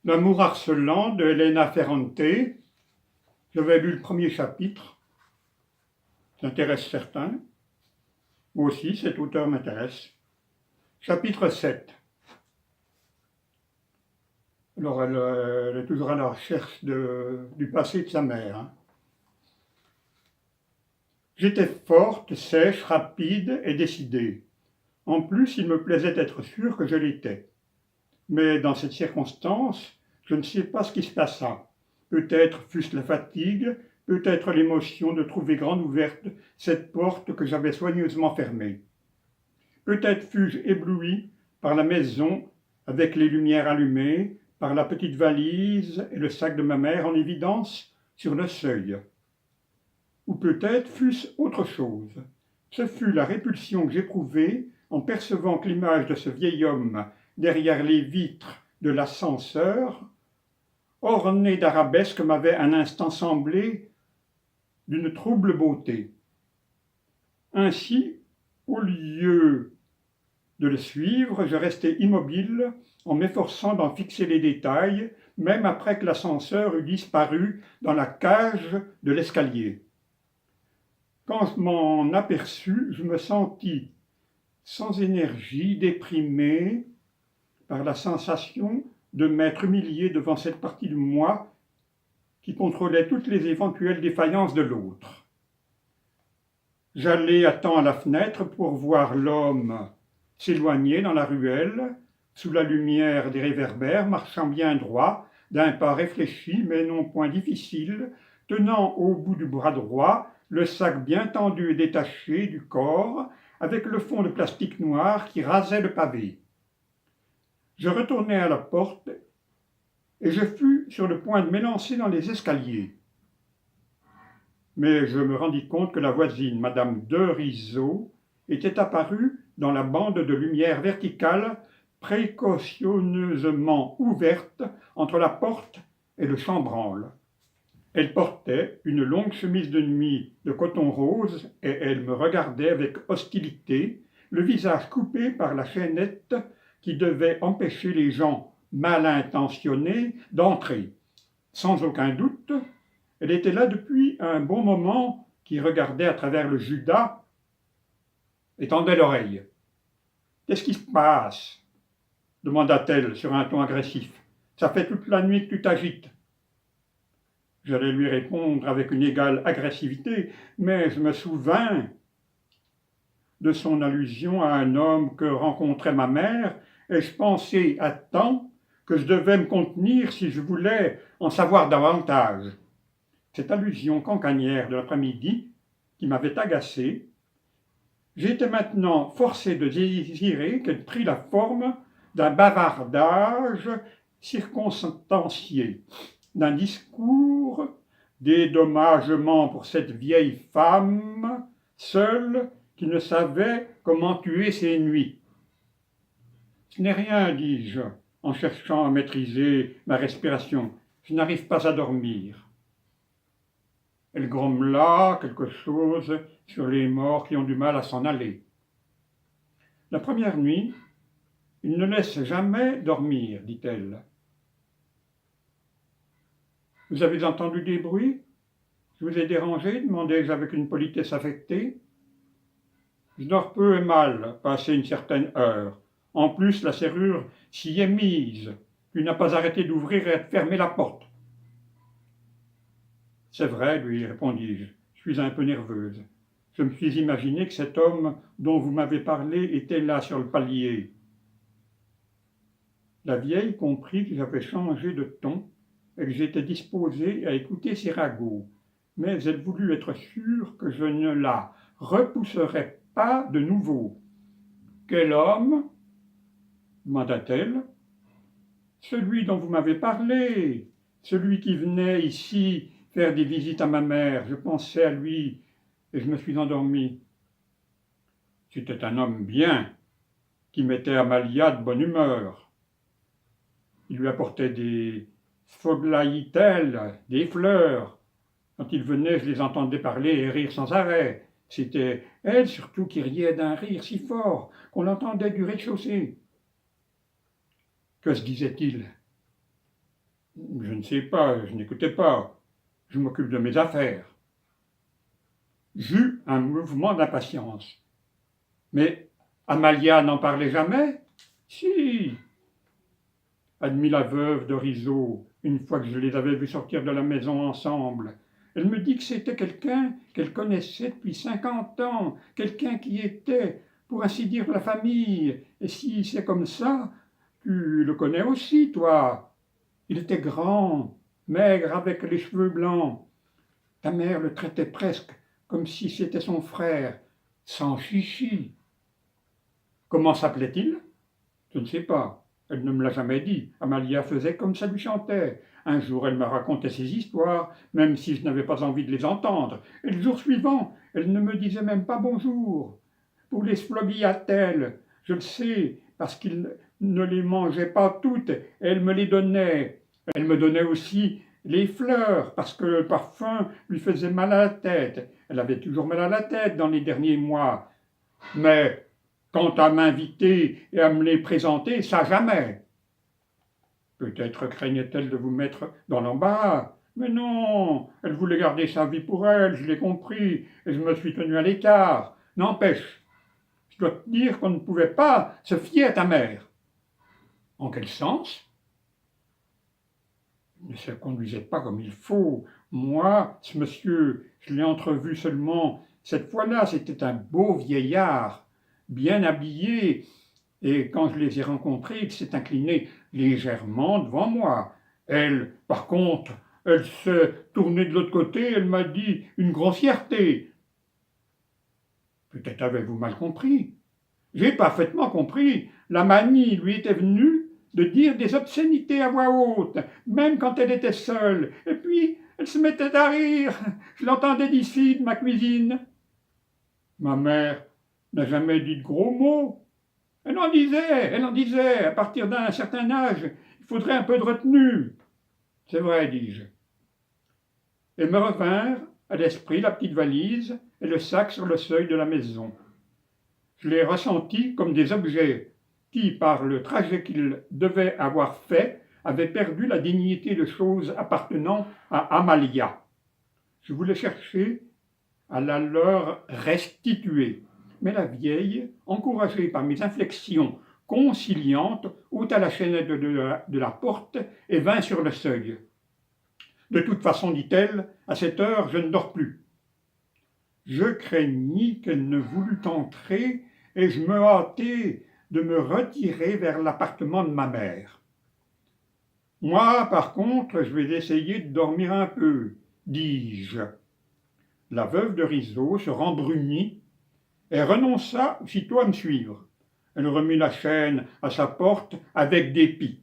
L'amour harcelant de Elena Ferrante. J'avais lu le premier chapitre. Ça intéresse certains. Moi aussi, cet auteur m'intéresse. Chapitre 7. Alors, elle est toujours à la recherche du passé de sa mère. Hein. J'étais forte, sèche, rapide et décidée. En plus, il me plaisait d'être sûr que je l'étais. Mais dans cette circonstance, je ne sais pas ce qui se passa. Peut-être fut-ce la fatigue, peut-être l'émotion de trouver grande ouverte cette porte que j'avais soigneusement fermée. Peut-être fus-je ébloui par la maison avec les lumières allumées, par la petite valise et le sac de ma mère en évidence sur le seuil. Ou peut-être fut-ce autre chose. Ce fut la répulsion que j'éprouvai en percevant que l'image de ce vieil homme derrière les vitres de l'ascenseur, orné d'arabesques, m'avait un instant semblé d'une trouble beauté. Ainsi, au lieu de le suivre, je restai immobile en m'efforçant d'en fixer les détails, même après que l'ascenseur eut disparu dans la cage de l'escalier. Quand je m'en aperçus, je me sentis sans énergie, déprimé par la sensation de m'être humilié devant cette partie de moi qui contrôlait toutes les éventuelles défaillances de l'autre. J'allai à temps à la fenêtre pour voir l'homme s'éloigner dans la ruelle, sous la lumière des réverbères, marchant bien droit, d'un pas réfléchi mais non point difficile, tenant au bout du bras droit le sac bien tendu et détaché du corps, avec le fond de plastique noir qui rasait le pavé. Je retournai à la porte et je fus sur le point de m'élancer dans les escaliers. Mais je me rendis compte que la voisine, madame de Rizeau, était apparue dans la bande de lumière verticale précautionneusement ouverte entre la porte et le chambranle. Elle portait une longue chemise de nuit de coton rose et elle me regardait avec hostilité, le visage coupé par la chaînette qui devait empêcher les gens mal intentionnés d'entrer. Sans aucun doute, elle était là depuis un bon moment, qui regardait à travers le judas et tendait l'oreille. « Qu'est-ce qui se passe ?» demanda-t-elle sur un ton agressif. « Ça fait toute la nuit que tu t'agites. » J'allais lui répondre avec une égale agressivité, mais je me souvins de son allusion à un homme que rencontrait ma mère, et je pensai à temps que je devais me contenir si je voulais en savoir davantage. Cette allusion cancanière de l'après-midi, qui m'avait agacé, j'étais maintenant forcé de désirer qu'elle prît la forme d'un bavardage circonstancié, d'un discours dédommagement pour cette vieille femme seule qui ne savait comment tuer ses nuits. « Ce n'est rien, dis-je, en cherchant à maîtriser ma respiration. Je n'arrive pas à dormir. » Elle grommela quelque chose sur les morts qui ont du mal à s'en aller. La première nuit, il ne laisse jamais dormir, dit-elle. Vous avez entendu des bruits? Je vous ai dérangé, demandai-je avec une politesse affectée. Je dors peu et mal, passé une certaine heure. En plus, la serrure s'y est mise. Tu n'as pas arrêté d'ouvrir et de fermer la porte. C'est vrai, lui répondis-je, je suis un peu nerveuse. Je me suis imaginé que cet homme dont vous m'avez parlé était là sur le palier. La vieille comprit que j'avais changé de ton et que j'étais disposé à écouter ses ragots, mais elle voulut être sûre que je ne la repousserais pas de nouveau. « Quel homme ?» demanda-t-elle. « Celui dont vous m'avez parlé, celui qui venait ici faire des visites à ma mère. Je pensais à lui et je me suis endormi. » C'était un homme bien, qui mettait Amalia de bonne humeur. Il lui apportait des sphoglaïtelles, des fleurs. Quand il venait, je les entendais parler et rire sans arrêt. C'était elle surtout qui riait d'un rire si fort qu'on l'entendait du rez-de-chaussée. Que se disait-il? Je ne sais pas, je n'écoutais pas. Je m'occupe de mes affaires. J'eus un mouvement d'impatience. Mais Amalia n'en parlait jamais? Si, admit la veuve de Riseau, une fois que je les avais vus sortir de la maison ensemble. Elle me dit que c'était quelqu'un qu'elle connaissait depuis 50 ans, quelqu'un qui était, pour ainsi dire, la famille. Et si c'est comme ça, tu le connais aussi, toi. Il était grand, maigre, avec les cheveux blancs. Ta mère le traitait presque comme si c'était son frère, sans chichi. Comment s'appelait-il? Je ne sais pas. Elle ne me l'a jamais dit. Amalia faisait comme ça lui chantait. Un jour, elle me racontait ses histoires, même si je n'avais pas envie de les entendre. Et le jour suivant, elle ne me disait même pas bonjour. Pour les sflogiatelles, je le sais, parce qu'il ne les mangeait pas toutes, et elle me les donnait. Elle me donnait aussi les fleurs, parce que le parfum lui faisait mal à la tête. Elle avait toujours mal à la tête dans les derniers mois. Mais quant à m'inviter et à me les présenter, ça jamais. Peut-être craignait-elle de vous mettre dans l'embarras. Mais non, elle voulait garder sa vie pour elle, je l'ai compris, et je me suis tenu à l'écart. N'empêche, je dois te dire qu'on ne pouvait pas se fier à ta mère. En quel sens? Elle ne se conduisait pas comme il faut. Moi, ce monsieur, je l'ai entrevu seulement. Cette fois-là, c'était un beau vieillard, bien habillé, et quand je les ai rencontrés, il s'est incliné légèrement devant moi. Elle, par contre, elle s'est tournée de l'autre côté, elle m'a dit une grossièreté. Peut-être avez-vous mal compris. J'ai parfaitement compris. La manie lui était venue de dire des obscénités à voix haute, même quand elle était seule. Et puis, elle se mettait à rire. Je l'entendais d'ici, de ma cuisine. Ma mère n'a jamais dit de gros mots. Elle en disait, à partir d'un certain âge, il faudrait un peu de retenue. C'est vrai, dis-je. Et me revinrent à l'esprit la petite valise et le sac sur le seuil de la maison. Je les ressentis comme des objets qui, par le trajet qu'ils devaient avoir fait, avaient perdu la dignité de choses appartenant à Amalia. Je voulais chercher à la leur restituer. Mais la vieille, encouragée par mes inflexions conciliantes, ôta la chaînette de la porte et vint sur le seuil. De toute façon, dit-elle, à cette heure, je ne dors plus. Je craignis qu'elle ne voulût entrer et je me hâtai de me retirer vers l'appartement de ma mère. Moi, par contre, je vais essayer de dormir un peu, dis-je. La veuve de Riseau se rembrunit et renonça aussitôt à me suivre. Elle remit la chaîne à sa porte avec dépit.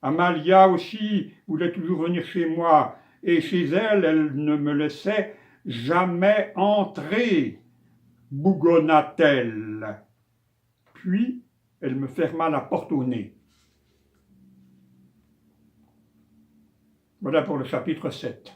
Amalia aussi voulait toujours venir chez moi, et chez elle, elle ne me laissait jamais entrer, bougonna-t-elle. Puis, elle me ferma la porte au nez. Voilà pour le chapitre 7.